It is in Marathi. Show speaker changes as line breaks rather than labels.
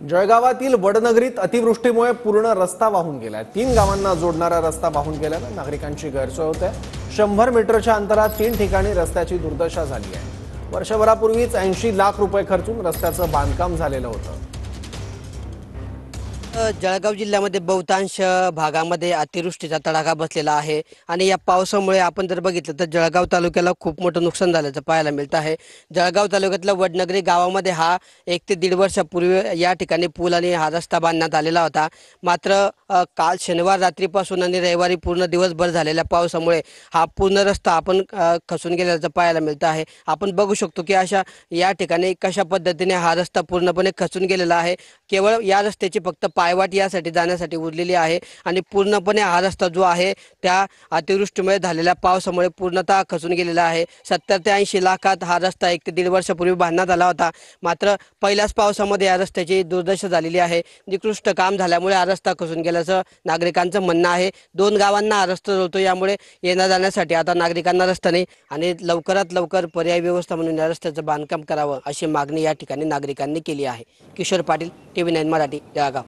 जळगावातील वडनगरीत अतिवृष्टीमुळे पूर्ण रस्ता वाहून गेलाय। 3 गावांना जोडणारा रस्ता वाहून गेल्याने नागरिकांची गैरसोय होते। 100 मीटरच्या अंतरात 3 ठिकाणी रस्त्याची दुर्दशा झाली आहे। वर्षभरापूर्वीच 80 लाख रुपये खर्चून रस्त्याचं बांधकाम झालेलं होतं।
जळगाव जिल्ह्यामध्ये बहुतांश भागामध्ये अतिवृष्टीचा तडाखा बसलेला आहे आणि या पावसामुळे आपण जर बघितलं तर जळगाव तालुक्याला खूप मोठं नुकसान झाल्याचं पाहायला मिळतं आहे। जळगाव तालुक्यातल्या वडनगरी गावामध्ये हा 1 ते 1.5 वर्षापूर्वी या ठिकाणी पूल आणि हा रस्ता बांधण्यात आलेला होता। मात्र काल शनिवार रात्रीपासून आणि रविवारी पूर्ण दिवसभर झालेल्या पावसामुळे हा पूर्ण रस्ता आपण खचून गेल्याचं पाहायला मिळतं आहे। आपण बघू शकतो की अशा या ठिकाणी कशा पद्धतीने हा रस्ता पूर्णपणे खचून गेलेला आहे। केवळ या रस्त्याची फक्त पायवाट यासाठी जाण्यासाठी उरलेली आहे आणि पूर्णपणे हा रस्ता जो आहे त्या अतिवृष्टीमुळे झालेल्या पावसामुळे पूर्णतः खचून गेलेला आहे। 70 ते 80 लाखात हा रस्ता 1 ते 1.5 वर्षापूर्वी बांधण्यात आला होता। मात्र पहिल्याच पावसामध्ये या रस्त्याची दुर्दशा झालेली आहे। निकृष्ट काम झाल्यामुळे हा रस्ता खचून गेल्याचं नागरिकांचं म्हणणं आहे। 2 गावांना हा रस्ता जोडतो, यामुळे येण्या जाण्यासाठी आता नागरिकांना रस्ता नाही आणि लवकरात लवकर पर्यायी व्यवस्था म्हणून या रस्त्याचं बांधकाम करावं अशी मागणी या ठिकाणी नागरिकांनी केली आहे। किशोर पाटील, TV9 मराठी, जळगाव।